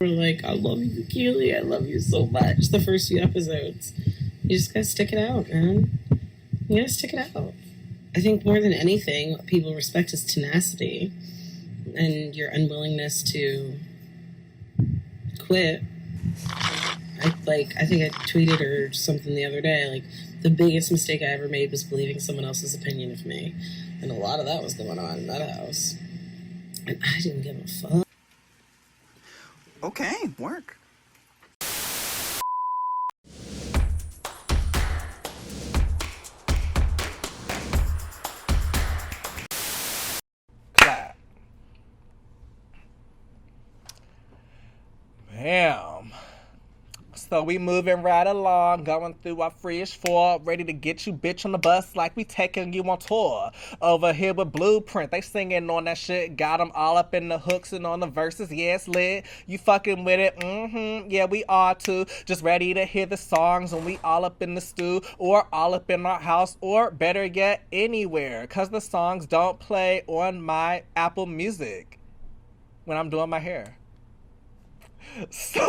We're like, I love you, Kiely. I love you so much. The first few episodes. You just gotta stick it out, man. You gotta stick it out. I think more than anything, what people respect is tenacity and your unwillingness to quit. I think I tweeted or something the other day, like, the biggest mistake I ever made was believing someone else's opinion of me. And a lot of that was going on in that house. And I didn't give a fuck. Okay, work. Clap. Bam. So we moving right along, going through our Freeish 4, ready to get you bitch on the bus like we taking you on tour. Over here with Blueprint, they singing on that shit, got them all up in the hooks and on the verses, yeah, it's lit. You fucking with it, yeah, we are too. Just ready to hear the songs and we all up in the stew, or all up in our house, or better yet, anywhere. Cause the songs don't play on my Apple Music when I'm doing my hair. So...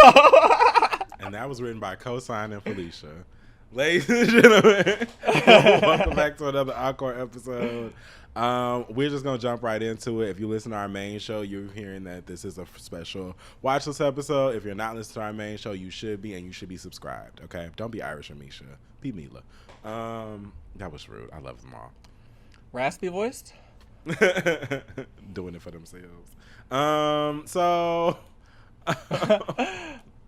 And that was written by Cosign and Felisha. Ladies and gentlemen, welcome back to another Encore episode. We're just going to jump right into it. If you listen to our main show, you're hearing that this is a special Watchlist episode. If you're not listening to our main show, you should be, and you should be subscribed, okay? Don't be Irish or Misha. Be Mila. That was rude. I love them all. Raspy voiced? Doing it for themselves. So...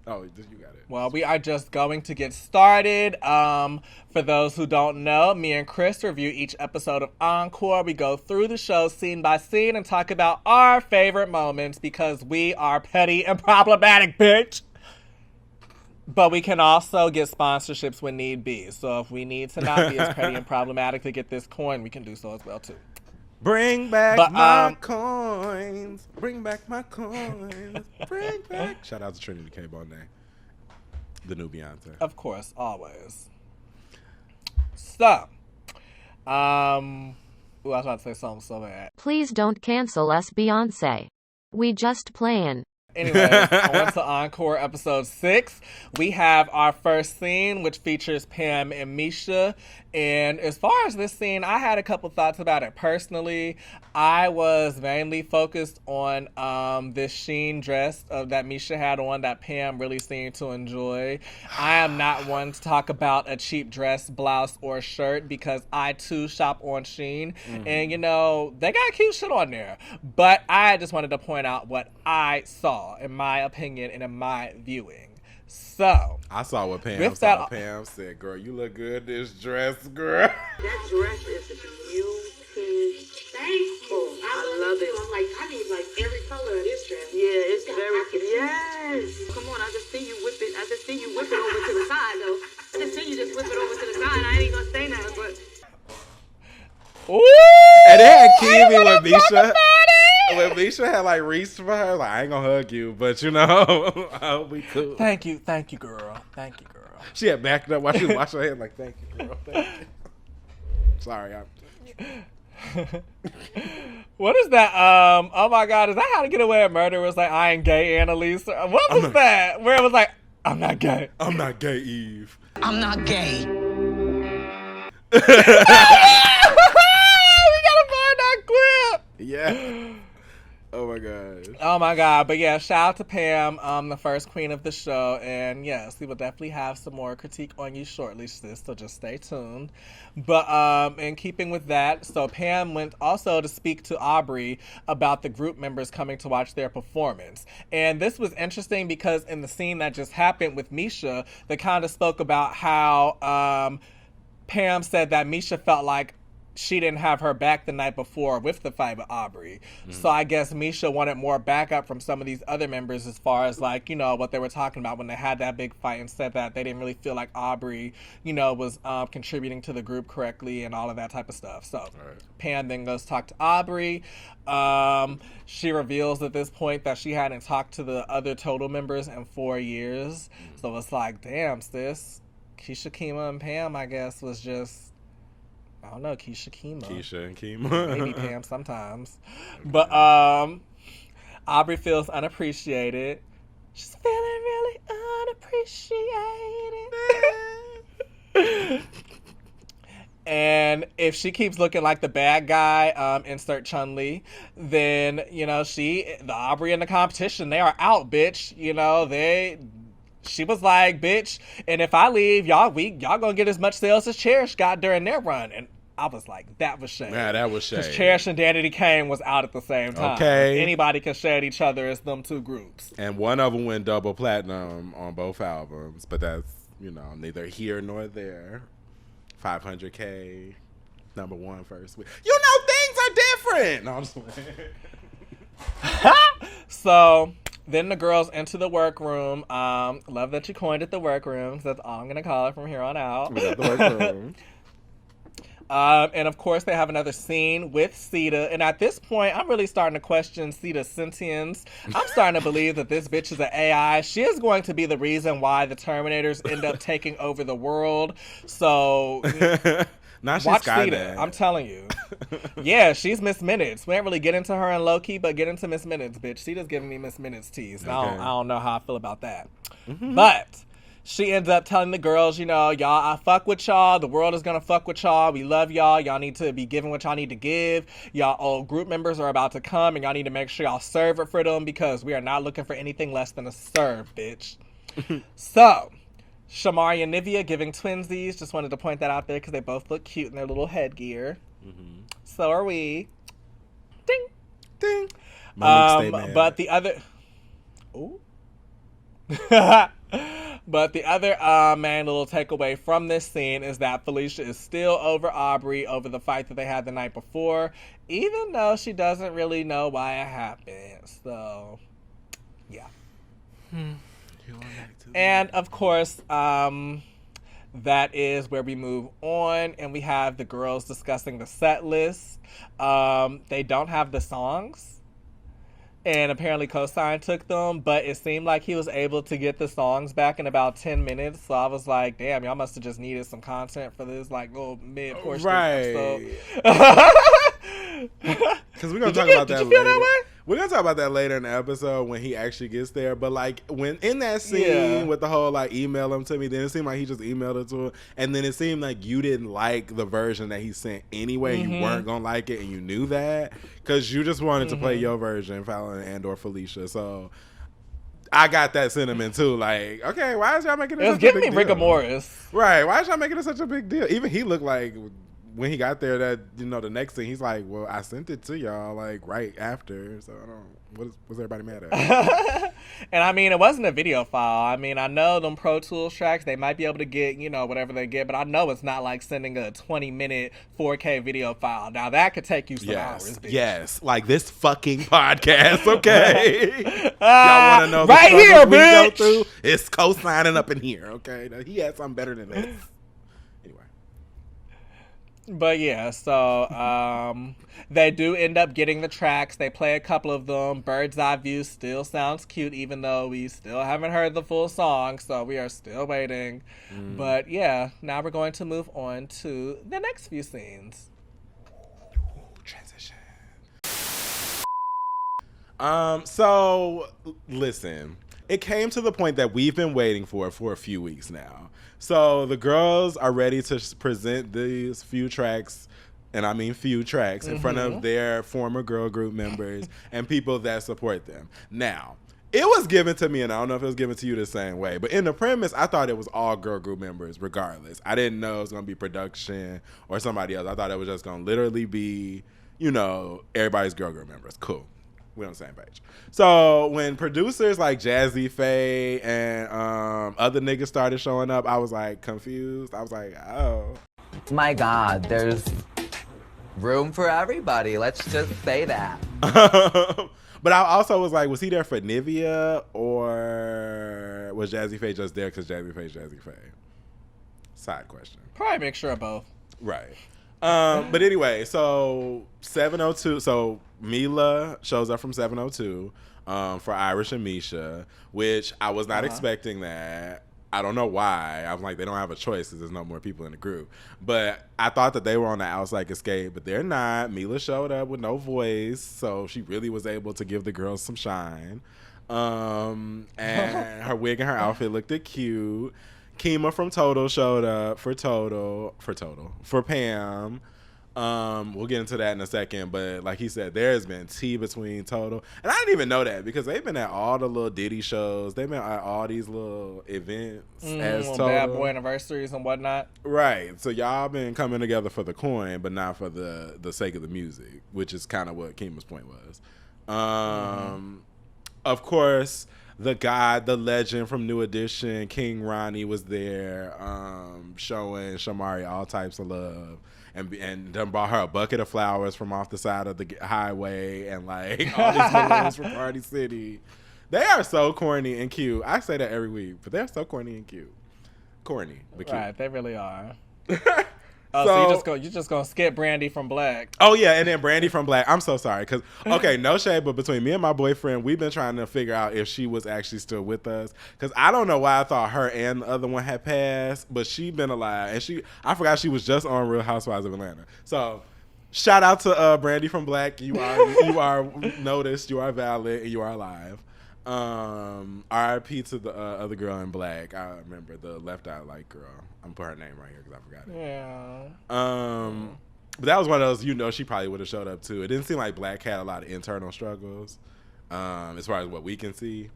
Oh, you got it. Well, we are just going to get started. For those who don't know, me and Chris review each episode of Encore. We go through the show scene by scene and talk about our favorite moments because we are petty and problematic, bitch. But we can also get sponsorships when need be. So if we need to not be as petty and problematic to get this coin, we can do so as well, too. Bring back my coins. Bring back my coins. Bring back. Shout out to Trinity K. Bonet, the new Beyonce. Of course, always. So, I was about to say something so bad. Please don't cancel us, Beyonce. We just playing. Anyways, on to Encore episode 6. We have our first scene, which features Pam and Misha. And as far as this scene, I had a couple thoughts about it personally. I was mainly focused on this sheen dress that Misha had on that Pam really seemed to enjoy. I am not one to talk about a cheap dress, blouse, or shirt because I too shop on Shein. Mm-hmm. And you know, they got cute shit on there. But I just wanted to point out what I saw, in my opinion, and in my viewing. So I saw what Pam saw. Pam said, "Girl, you look good this dress, girl." That dress is beautiful. Thank you. I love it. I'm like, I need like every color of this dress. Yeah, it's very yes. Come on, I just see you whip it. I just see you whip it over to the side though. I just see you just whip it over to the side. I ain't gonna say nothing, but. Ooh, and then Kiely with Misha. When Misha had like reached for her, like, I ain't gonna hug you, but you know, I hope we cool. Thank you, girl. Thank you, girl. She had backed up while she washed her head, like, thank you, girl. Thank you. Sorry, What is that? Oh my God, is that How to Get Away with Murder? It was like, I ain't gay, Annalise. What was that? Where it was like, I'm not gay. I'm not gay, Eve. I'm not gay. We gotta find that clip. Yeah. Oh my gosh. Oh my God. But yeah, shout out to Pam, the first queen of the show. And yes, we will definitely have some more critique on you shortly, sis, so just stay tuned. But in keeping with that, so Pam went also to speak to Aubrey about the group members coming to watch their performance. And this was interesting because in the scene that just happened with Misha, they kind of spoke about how Pam said that Misha felt like she didn't have her back the night before with the fight with Aubrey. So I guess Misha wanted more backup from some of these other members as far as like, you know, what they were talking about when they had that big fight and said that they didn't really feel like Aubrey, you know, was contributing to the group correctly and all of that type of stuff. So Pam then goes talk to Aubrey. She reveals at this point that she hadn't talked to the other Total members in 4 years. So it's like, damn, sis. Keisha, Kima, and Pam, I guess, was just, I don't know, Keisha and Kima. Maybe Pam sometimes. But Aubrey feels unappreciated. She's feeling really unappreciated. And if she keeps looking like the bad guy, insert Chun-Li, then, you know, the Aubrey in the competition, they are out, bitch. You know, she was like, bitch, and if I leave, y'all gonna get as much sales as Cherish got during their run. And I was like, that was shade. Yeah, that was shade. Because Cherish and Danity Kane was out at the same time. Okay. Anybody can shade each other as them two groups. And one of them went double platinum on both albums, but that's, you know, neither here nor there. 500K, number one first week. You know, things are different. No, I'm just So then the girls into the workroom. Love that you coined it the workroom. That's all I'm going to call it from here on out. We got the workroom. And of course, they have another scene with Sita. And at this point, I'm really starting to question Sita's sentience. I'm starting to believe that this bitch is an AI. She is going to be the reason why the Terminators end up taking over the world. So Now she's watch Skynet. Sita. I'm telling you. Yeah, she's Miss Minutes. We ain't really get into her in Loki, but get into Miss Minutes, bitch. Sita's giving me Miss Minutes tease. Okay. I don't know how I feel about that. Mm-hmm. But she ends up telling the girls, you know, y'all, I fuck with y'all. The world is going to fuck with y'all. We love y'all. Y'all need to be giving what y'all need to give. Y'all old group members are about to come, and y'all need to make sure y'all serve it for them because we are not looking for anything less than a serve, bitch. So, Shamari and Nivea giving twinsies. Just wanted to point that out there because they both look cute in their little headgear. Mm-hmm. So are we. Ding. Ding. But the other... Ooh. But the other main little takeaway from this scene is that Felisha is still over Aubrey over the fight that they had the night before, even though she doesn't really know why it happened. So, yeah. And of course, that is where we move on, and we have the girls discussing the set list. They don't have the songs. And apparently Cosign took them, but it seemed like he was able to get the songs back in about 10 minutes. So I was like, damn, y'all must have just needed some content for this like little mid portion. Right. Because we're going to talk about that later. Did you feel that way? We're going to talk about that later in the episode when he actually gets there. But, like, when in that scene with the whole, like, email him to me, then it seemed like he just emailed it to her. And then it seemed like you didn't like the version that he sent anyway. Mm-hmm. You weren't going to like it, and you knew that. Because you just wanted to play your version, Fallon and/or Felisha. So I got that sentiment, too. Like, okay, why is y'all making it such a big deal? It was giving me rigor mortis. Right. Why is y'all making it such a big deal? Even he looked like... When he got there, that, you know, the next thing, he's like, well, I sent it to y'all, like, right after. So, I don't, what's everybody mad at? And, I mean, it wasn't a video file. I mean, I know them Pro Tools tracks, they might be able to get, you know, whatever they get, but I know it's not like sending a 20-minute 4K video file. Now, that could take you some hours, bitch. Yes, like this fucking podcast, okay? Y'all want to know the right here, we bitch. go through? It's co-signing up in here, okay? Now, he had something better than this. But yeah, so they do end up getting the tracks. They play a couple of them. Bird's Eye View still sounds cute, even though we still haven't heard the full song, so we are still waiting. But yeah, now we're going to move on to the next few scenes. Transition. So listen, it came to the point that we've been waiting for a few weeks now. So the girls are ready to present these few tracks, and I mean few tracks, in front of their former girl group members and people that support them. Now, it was given to me, and I don't know if it was given to you the same way, but in the premise, I thought it was all girl group members regardless. I didn't know it was going to be production or somebody else. I thought it was just going to literally be, you know, everybody's girl group members. Cool. We're on the same page. So when producers like Jazzy Faye and other niggas started showing up, I was like confused. I was like, oh. My God, there's room for everybody. Let's just say that. But I also was like, was he there for Nivea or was Jazzy Faye just there because Jazzy Faye's Jazzy Faye? Side question. Probably a mixture of both. Right. But anyway, so 702. So Mila shows up from 702 for Irish and Misha, which I was not expecting that. I don't know why. I was like, they don't have a choice because there's no more people in the group. But I thought that they were on the outside escape, but they're not. Mila showed up with no voice, so she really was able to give the girls some shine. And her wig and her outfit looked cute. Kima from Total showed up for Pam. We'll get into that in a second, but like he said, there's been tea between Total, and I didn't even know that because they've been at all the little Diddy shows. They've been at all these little events as Total. Bad Boy anniversaries and whatnot. Right. So y'all been coming together for the coin, but not for the sake of the music, which is kind of what Kima's point was. Of course, the god, the legend from New Edition, King Ronnie was there, showing Shamari all types of love. And done bought her a bucket of flowers from off the side of the highway and like all these balloons from Party City. They are so corny and cute. I say that every week, but they're so corny and cute. Corny, but cute. Right, they really are. So you just gonna skip Brandy from Blaque. Oh yeah, and then Brandy from Blaque. I'm so sorry because no shade, but between me and my boyfriend, we've been trying to figure out if she was actually still with us because I don't know why I thought her and the other one had passed, but she been alive and I forgot she was just on Real Housewives of Atlanta. So shout out to Brandy from Blaque. You are noticed, you are valid, and you are alive. R.I.P. to the other girl in Blaque. I remember the left eye light girl. I'm putting her name right here because I forgot it. Yeah. But that was one of those, she probably would have showed up too. It didn't seem like Blaque had a lot of internal struggles, as far as what we can see.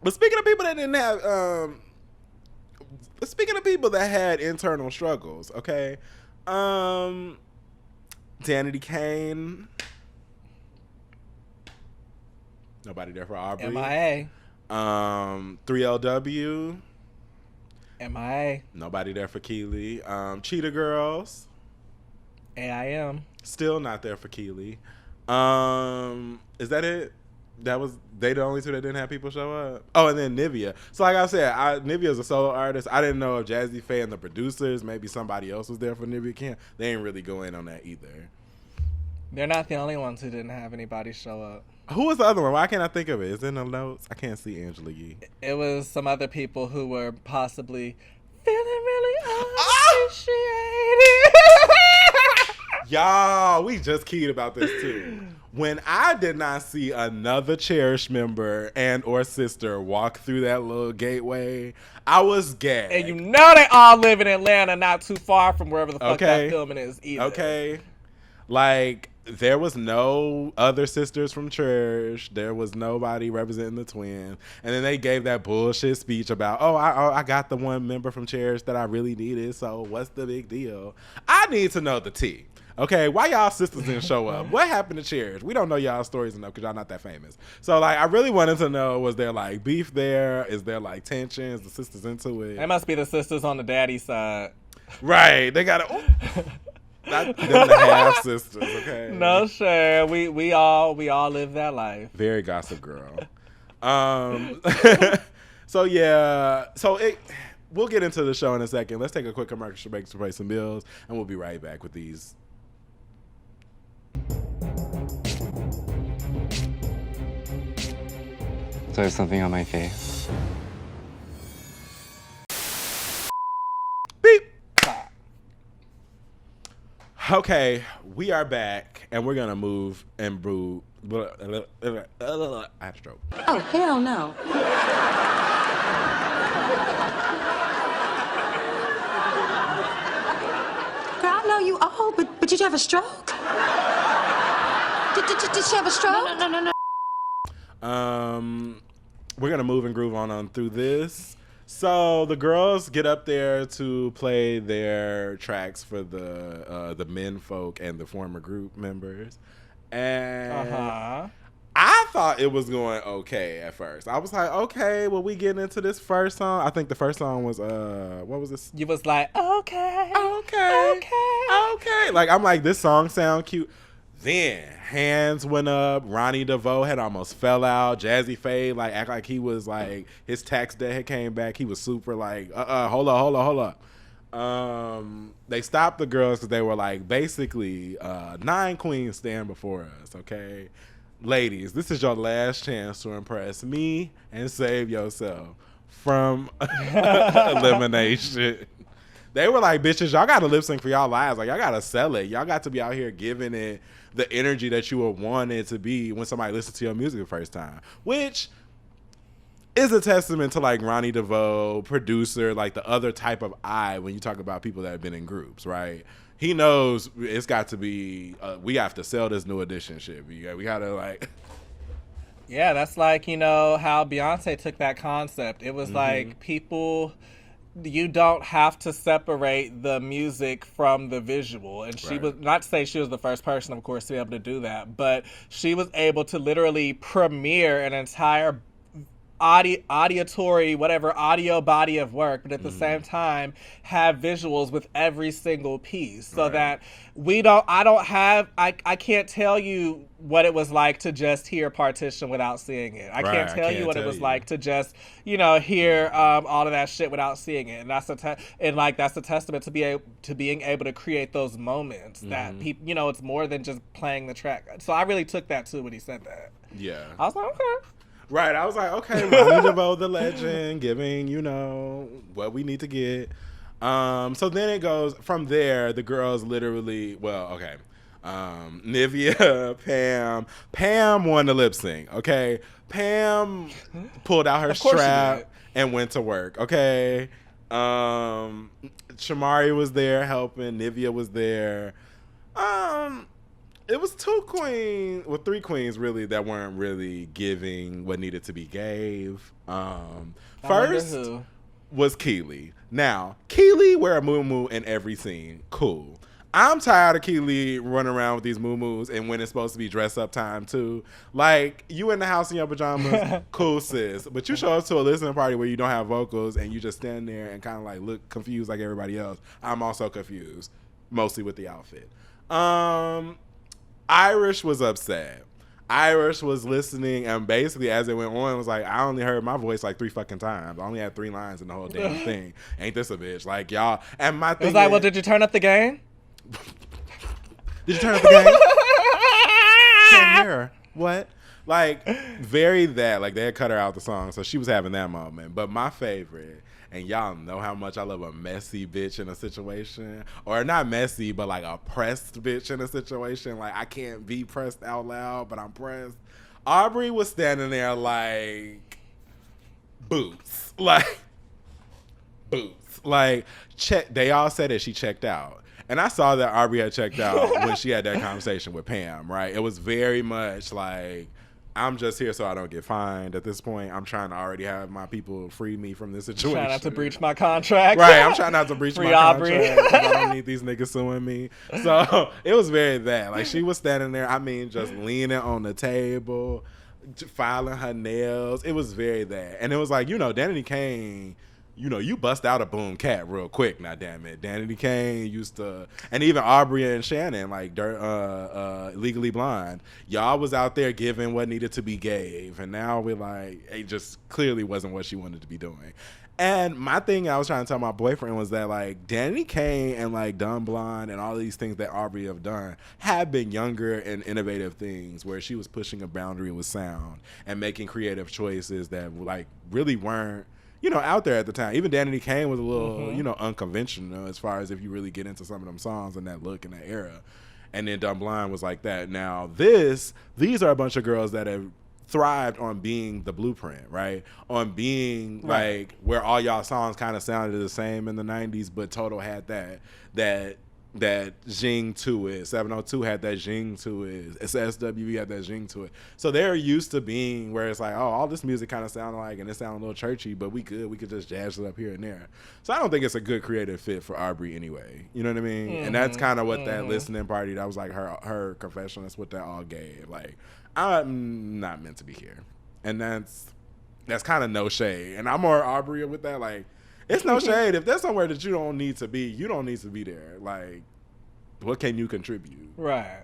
But speaking of people that didn't have, speaking of people that had internal struggles, okay, Danity, Kane. Nobody there for Aubrey. MIA. 3LW. MIA. Nobody there for Kiely. Cheetah Girls. AIM. Still not there for Kiely. Is that it? They the only two that didn't have people show up? Oh, and then Nivea. So like I said, Nivea is a solo artist. I didn't know if Jazzy Faye and the producers, maybe somebody else was there for Nivea camp. They ain't really go in on that either. They're not the only ones who didn't have anybody show up. Who was the other one? Why can't I think of it? Is it in the notes? I can't see Angela Yee. It was some other people who were possibly feeling really unappreciated. Y'all, we just keyed about this too. When I did not see another Cherish member and or sister walk through that little gateway, I was gagged. And you know they all live in Atlanta, not too far from wherever the fuck that filming is either. Okay. Like, there was no other sisters from Cherish. There was nobody representing the twins. And then they gave that bullshit speech about, I got the one member from Cherish that I really needed, so what's the big deal? I need to know the tea. Okay, why y'all sisters didn't show up? What happened to Cherish? We don't know y'all stories enough because y'all not that famous. So, like, I really wanted to know, was there, like, beef there? Is there, like, tension? Is the sisters into it? They must be the sisters on the daddy side. Right. They got to... Not them the half sisters, okay? No, sure. We all live that life. Very Gossip Girl. So yeah. We'll get into the show in a second. Let's take a quick commercial break to pay some bills, and we'll be right back with these. So there's something on my face. Beep. Okay, we are back, and we're gonna move and brew. I had a stroke. Oh, hell no. Girl, I know you old, but did you have a stroke? Did she have a stroke? No. We're gonna move and groove on through this. So the girls get up there to play their tracks for the men folk and the former group members, and I thought it was going okay at first. I was like, okay, well, we getting into this first song. I think the first song was what was this? You was like, okay. Like, I'm like, this song sound cute. Then hands went up. Ronnie DeVoe had almost fell out. Jazzy Faye like act like he was like his tax debt had came back. He was super like hold up. They stopped the girls because they were like, basically 9 queens stand before us. Okay, ladies, this is your last chance to impress me and save yourself from elimination. They were like, bitches, y'all got to lip sync for y'all lives. Like, y'all got to sell it. Y'all got to be out here giving it the energy that you would want it to be when somebody listens to your music the first time. Which, is a testament to like Ronnie DeVoe, producer, like the other type of eye when you talk about people that have been in groups, right? He knows it's got to be, we have to sell this new edition shit. We got to like... Yeah, that's like, you know, how Beyonce took that concept. It was like people... You don't have to separate the music from the visual. And she was, not to say she was the first person, of course, to be able to do that, but she was able to literally premiere an entire auditory, whatever, audio body of work, but at the same time have visuals with every single piece, so that I can't tell you what it was like to just hear Partition without seeing it. I can't tell you what it was like to just, you know, hear all of that shit without seeing it. And that's a testament to being able to create those moments that people, you know, it's more than just playing the track. So I really took that too when he said that. Yeah. I was like, okay. Right, I was like, okay, Ronnie DeVoe, the legend, giving, you know, what we need to get. So then it goes, from there, the girls literally, Nivea, Pam won the lip sync, okay? Pam pulled out her strap and went to work, okay? Shamari was there helping, Nivea was there. It was three queens really that weren't really giving what needed to be gave. First was Kiely. Now, Kiely wear a muumuu in every scene. Cool. I'm tired of Kiely running around with these muumuus and when it's supposed to be dress up time too. Like, you in the house in your pajamas, cool sis. But you show up to a listening party where you don't have vocals and you just stand there and kind of like look confused like everybody else. I'm also confused, mostly with the outfit. Irish was upset. Irish was listening, and basically as it went on, was like, I only heard my voice like 3 fucking times. I only had 3 lines in the whole damn thing. Ain't this a bitch? Like, y'all. And my thing was like, well, did you turn up the gain? Did you turn up the gain? Can't hear her. What? Like, very that. Like, they had cut her out the song, so she was having that moment. But my favorite, and y'all know how much I love a messy bitch in a situation. Or not messy, but like a pressed bitch in a situation. Like, I can't be pressed out loud, but I'm pressed. Aubrey was standing there like, boots. Like, boots. Like, they all said that she checked out. And I saw that Aubrey had checked out when she had that conversation with Pam, right? It was very much like, I'm just here so I don't get fined at this point. I'm trying to already have my people free me from this situation. Trying not to breach my contract. Right, I'm trying not to breach my Aubrey. contract. I don't need these niggas suing me. So it was very that. Like, she was standing there, I mean, just leaning on the table, filing her nails. It was very that. And it was like, you know, Danity Kane, you know, you bust out a boom cat real quick. Now, damn it, Danity Kane used to, and even Aubrey and Shannon, like Legally Blonde, y'all was out there giving what needed to be gave, and now we're like, it just clearly wasn't what she wanted to be doing. And my thing I was trying to tell my boyfriend was that, like, Danity Kane and like Dumb Blonde and all these things that Aubrey have done have been younger and innovative things where she was pushing a boundary with sound and making creative choices that like really weren't, you know, out there at the time. Even Danity Kane was a little, you know, unconventional as far as if you really get into some of them songs and that look in that era. And then Dumb Blonde was like that. Now these are a bunch of girls that have thrived on being the blueprint, right? On being like where all y'all songs kind of sounded the same in the 90s, but Toto had that zing to it. 702 had that zing to it. SSWE had that zing to it. So they're used to being where it's like, oh, all this music kind of sounded like, and it sounded a little churchy, but we could just jazz it up here and there. So I don't think it's a good creative fit for Aubrey anyway. You know what I mean? And that's kind of what that listening party, that was like her confession. That's what that all gave. Like, I'm not meant to be here. And that's kind of no shade. And I'm more Aubrey with that. Like, it's no shade. If there's somewhere that you don't need to be, you don't need to be there. Like, what can you contribute? Right.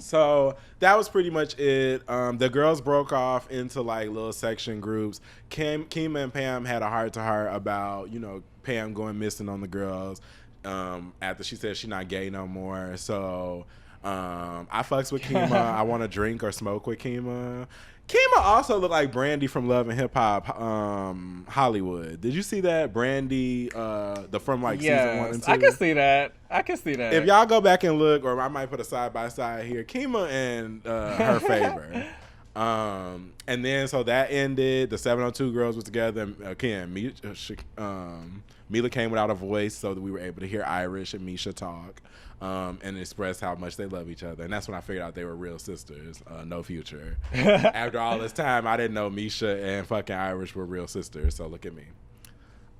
So that was pretty much it. The girls broke off into like little section groups. Kima and Pam had a heart-to-heart about, you know, Pam going missing on the girls after she said she's not gay no more. So I fucks with Kima. I want to drink or smoke with Kima. Kima also looked like Brandy from Love and Hip Hop Hollywood. Did you see that? Brandy, from like season 1 and 2? I can see that. If y'all go back and look, or I might put a side by side here, Kima and her favor. And then so that ended. The 702 girls was together. And again, Mila came without a voice, so that we were able to hear Irish and Misha talk and express how much they love each other. And that's when I figured out they were real sisters. No future. After all this time, I didn't know Misha and fucking Irish were real sisters. So look at me.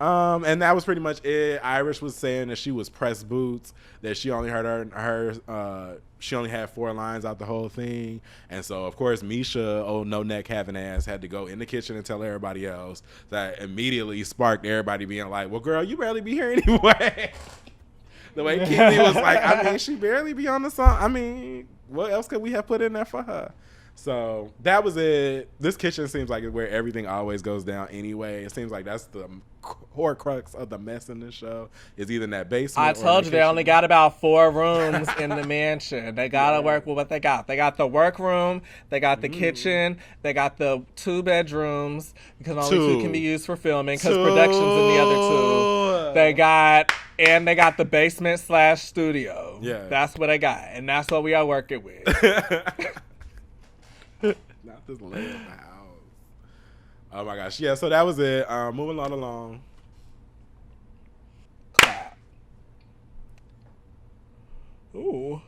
And that was pretty much it. Irish was saying that she was press boots, that she only heard she only had 4 lines out the whole thing. And so, of course, Misha, old no neck having ass, had to go in the kitchen and tell everybody else. That immediately sparked everybody being like, well, girl, you barely be here anyway. The way Kiely was like, I mean, she barely be on the song. I mean, what else could we have put in there for her? So that was it. This kitchen seems like it's where everything always goes down anyway. It seems like that's the core crux of the mess in this show, is either in that basement. I told you they only got about 4 rooms in the mansion. They got to work with what they got. They got the workroom, they got the kitchen, they got the 2 bedrooms, because only 2 can be used for filming, because production's in the other 2. They got the basement / studio. Yeah. That's what they got, and that's what we are working with. Not this lay in the house. Oh my gosh. Yeah, so that was it. Moving on along. Clap. Ooh.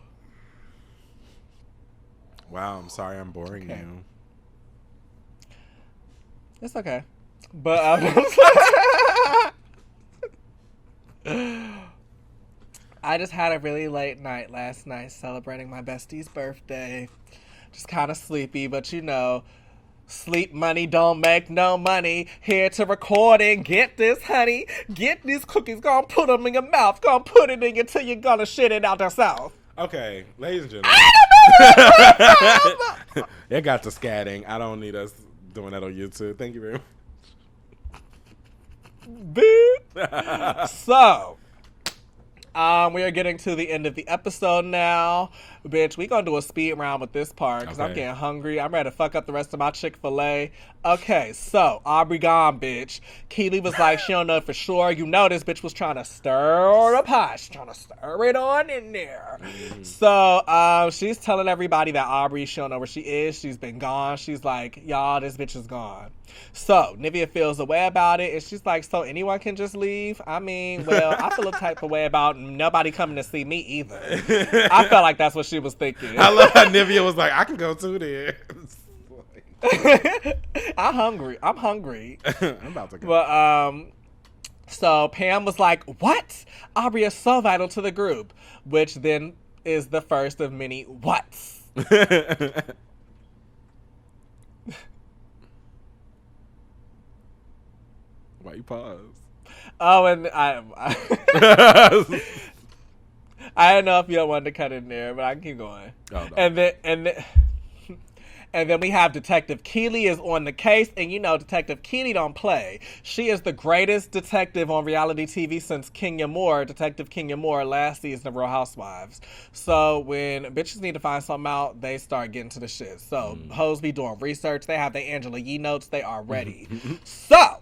Wow, I'm sorry I'm boring you. It's okay. But I just had a really late night last night celebrating my bestie's birthday. Just kind of sleepy, but you know, sleep money don't make no money. Here to record and get this, honey. Get these cookies, gonna put them in your mouth. Gonna put it in you till you're gonna shit it out the south. Okay, ladies and gentlemen. It got to scatting. I don't need us doing that on YouTube. Thank you very much. So, we are getting to the end of the episode now. Bitch, we gonna do a speed round with this part because I'm getting hungry. I'm ready to fuck up the rest of my Chick-fil-A. Okay, so Aubrey gone, bitch. Kiely was like, she don't know for sure. You know this bitch was trying to stir the pot. She's trying to stir it on in there. So she's telling everybody that Aubrey, she don't know where she is. She's been gone. She's like, y'all, this bitch is gone. So Nivea feels a way about it, and she's like, so anyone can just leave? I mean, well, I feel a type of way about nobody coming to see me either. I felt like that's what she was thinking. I love how Nivea was like, I can go too there. I'm hungry. I'm about to go. But so Pam was like, what? Aubrey is so vital to the group, which then is the first of many whats. Why you pause? Oh, and I don't know if you wanted to cut in there, but I can keep going. Oh, no. And then we have Detective Kiely is on the case, and you know Detective Kiely don't play. She is the greatest detective on reality TV since Kenya Moore, Detective Kenya Moore, last season of Real Housewives. So when bitches need to find something out, they start getting to the shit. So hoes be doing research. They have their Angela Yee notes. They are ready. So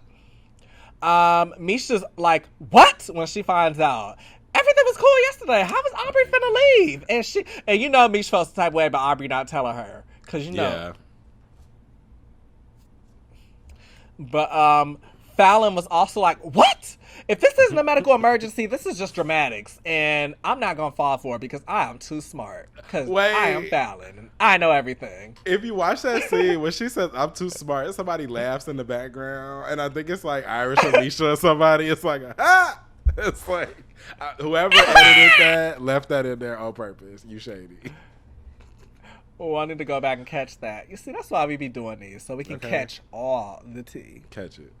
Misha's like, what? When she finds out. Everything was cool yesterday. How was Aubrey finna leave? And you know Misha felt the type of way about Aubrey not telling her. Cause you know. Yeah. But Fallon was also like, what? If this isn't a medical emergency, this is just dramatics. And I'm not gonna fall for it because I am too smart. Because I am Fallon and I know everything. If you watch that scene when she says I'm too smart, somebody laughs in the background, and I think it's like Irish or Misha or somebody. It's like it's like whoever edited that left that in there on purpose. You shady. Oh, I need to go back and catch that. You see, that's why we be doing these, so we can catch all the tea. Catch it.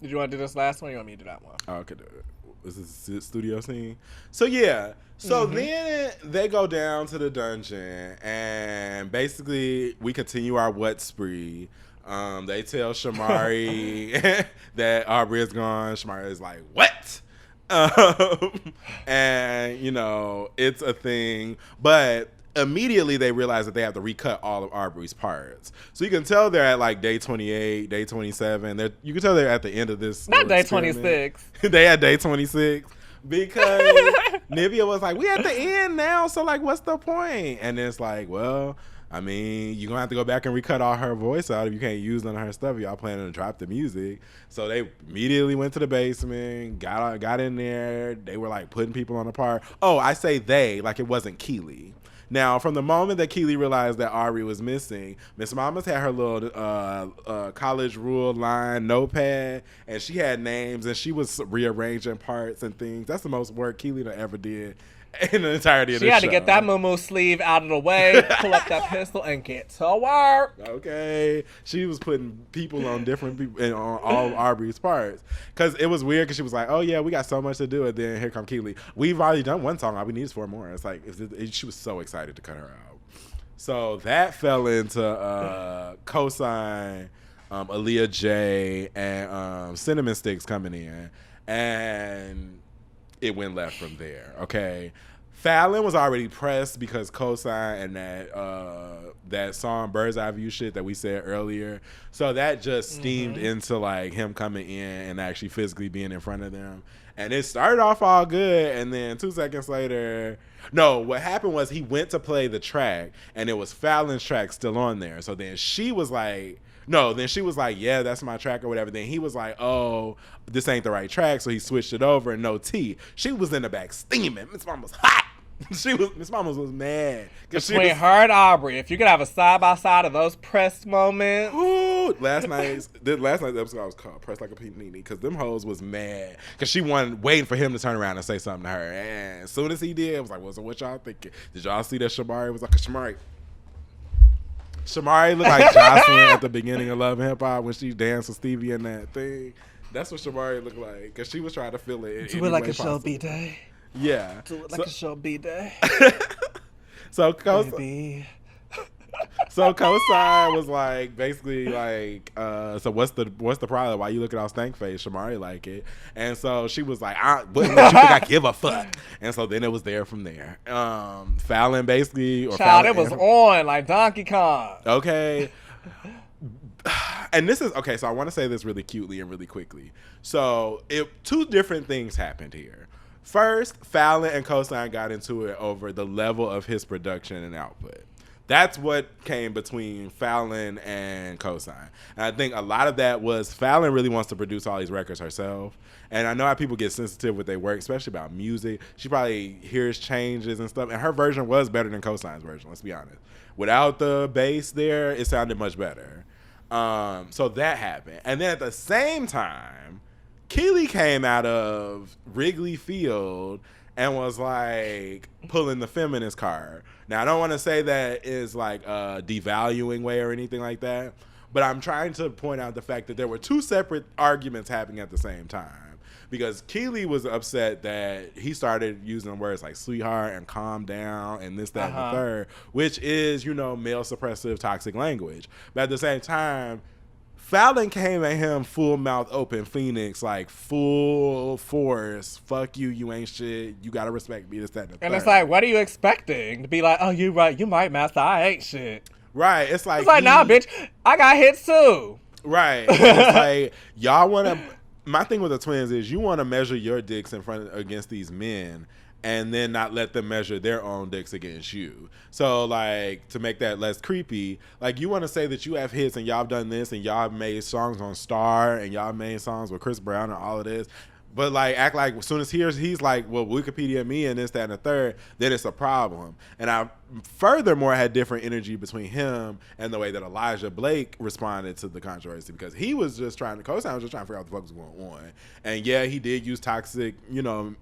Did you want to do this last one, or you want me to do that one? Oh, okay. Is this a studio scene? So, yeah. So then they go down to the dungeon, and basically we continue our what spree. They tell Shamari that Aubrey is gone. Shamari is like, what? And you know it's a thing, but immediately they realize that they have to recut all of Aubrey's parts. So you can tell they're at like day 28, day 27. You can tell they're at the end of this. Not day 26. They at day 26, because Nivea was like, we at the end now, so like, what's the point? And it's like, well, I mean, you're going to have to go back and recut all her voice out if you can't use none of her stuff. Y'all planning to drop the music. So they immediately went to the basement, got in there. They were like putting people on the part. Oh, I say they, like it wasn't Kiely. Now, from the moment that Kiely realized that Aubrey was missing, Miss Mama's had her little college rule line notepad, and she had names, and she was rearranging parts and things. That's the most work Kiely ever did in the entirety of the show. She had to get that moo sleeve out of the way, pull up that pencil, and get to work. Okay. She was putting people on different people, and on all Aubrey's parts. Because it was weird, because she was like, oh, yeah, we got so much to do, and then here come Kiely. We've already done one song. All we need is 4 more. It's like, she was so excited to cut her out. So that fell into Cosign, Aaliyah J, and Cinnamon Sticks coming in. And it went left from there, okay? Fallon was already pressed because Cosign and that song Bird's Eye View shit that we said earlier. So that just steamed into like him coming in and actually physically being in front of them. And it started off all good, and then 2 seconds later, no, what happened was he went to play the track, and it was Fallon's track still on there. So then she was like, yeah, that's my track or whatever. Then he was like, oh, this ain't the right track. So he switched it over, and no T. She was in the back steaming. Miss Mama was hot. Miss Mama was mad. Between her and Aubrey, if you could have a side-by-side of those pressed moments. Ooh, last night's episode I was called Pressed Like a Panini, because them hoes was mad. Because she wasn't waiting for him to turn around and say something to her. And as soon as he did, it was like, well, so what y'all thinking? Did y'all see that Shamari was like, Shamari looked like Jocelyn at the beginning of Love and Hip Hop when she danced with Stevie in that thing. That's what Shamari looked like, because she was trying to feel it. Do it like a show B-Day. Yeah. Do it like a show B-Day. So Cosign was like, basically like, so what's the problem? Why you looking all stank face? Shamari like it. And so she was like, what you think I give a fuck? And so then it was there from there. Fallon basically, or Child, Fallon, it was on like Donkey Kong. Okay. And this is, okay, so I want to say this really cutely and really quickly. So 2 different things happened here. First, Fallon and Cosign got into it over the level of his production and output. That's what came between Fallon and Cosign. And I think a lot of that was Fallon really wants to produce all these records herself. And I know how people get sensitive with their work, especially about music. She probably hears changes and stuff. And her version was better than Cosign's version, let's be honest. Without the bass there, it sounded much better. So that happened. And then at the same time, Kiely came out of Wrigley Field and was like pulling the feminist card. Now, I don't want to say that is like a devaluing way or anything like that, but I'm trying to point out the fact that there were 2 separate arguments happening at the same time. Because Kiely was upset that he started using words like sweetheart and calm down and this, that, and the third, which is, male suppressive toxic language. But at the same time, Fallon came at him full mouth open Phoenix, like full force. Fuck you, you ain't shit. You gotta respect me, this, that, and the third. And it's like, what are you expecting? To be like, oh, you right, you might, master, I ain't shit. Right, it's like, nah, bitch, I got hits too. Right, it's like, y'all wanna, my thing with the twins is you wanna measure your dicks against these men, and then not let them measure their own dicks against you. So, like, to make that less creepy, like, you want to say that you have hits and y'all have done this and y'all have made songs on Star and y'all made songs with Chris Brown and all of this, but, like, act like as soon as he's like, well, Wikipedia me and this, that, and the third, then it's a problem. And I furthermore had different energy between him and the way that Elijah Blaque responded to the controversy, because he was just Cosign was just trying to figure out what the fuck was going on. And yeah, he did use toxic,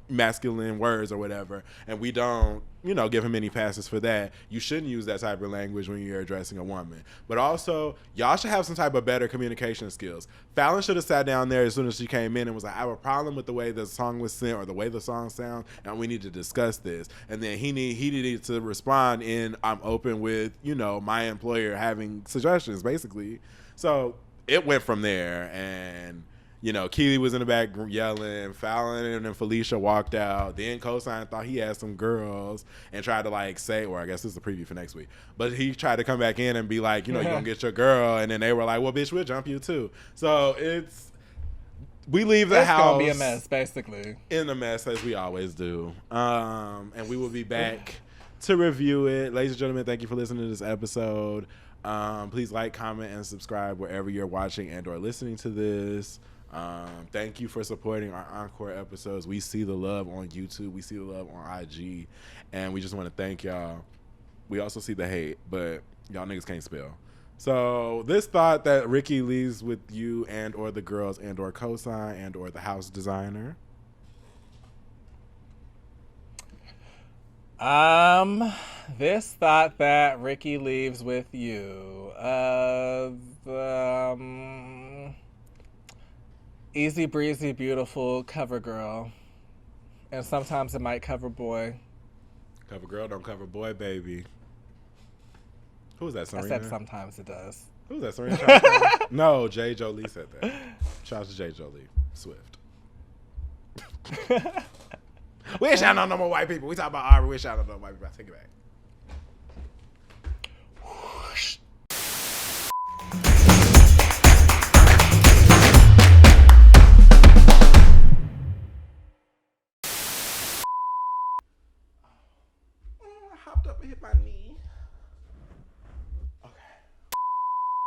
masculine words or whatever, and we don't, give him any passes for that. You shouldn't use that type of language when you're addressing a woman. But also, y'all should have some type of better communication skills. Fallon should have sat down there as soon as she came in and was like, I have a problem with the way the song was sent or the way the song sounds, and we need to discuss this. And then he needed to respond in, I'm open with, my employer having suggestions, basically. So it went from there, and Kiely was in the back yelling. Fallon and then Felisha walked out. Then Cosign thought he had some girls and tried to like say, or I guess this is a preview for next week, but he tried to come back in and be like, you gonna get your girl. And then they were like, well, bitch, we'll jump you too. So we leave the It's house. gonna be a mess, basically. In a mess, as we always do. And we will be back to review it. Ladies and gentlemen, thank you for listening to this episode. Please like, comment, and subscribe wherever you're watching and or listening to this. Thank you for supporting our encore episodes. We see the love on YouTube. We see the love on IG. And we just want to thank y'all. We also see the hate, but y'all niggas can't spell. So this thought that Ricky leaves with you and or the girls and or cosign and or the house designer. This thought that Ricky leaves with you. Easy breezy, beautiful cover girl. And sometimes it might cover boy. Cover girl, don't cover boy, baby. Who's that, Serena? I said sometimes it does. Who's that, Serena? No, J. Jolie said that. Shout out to J. Jolie. Swift. We ain't shouting out no more white people. We talk about Aubrey. We ain't shouting out no more white people. I take it back. I hopped up and hit my knee.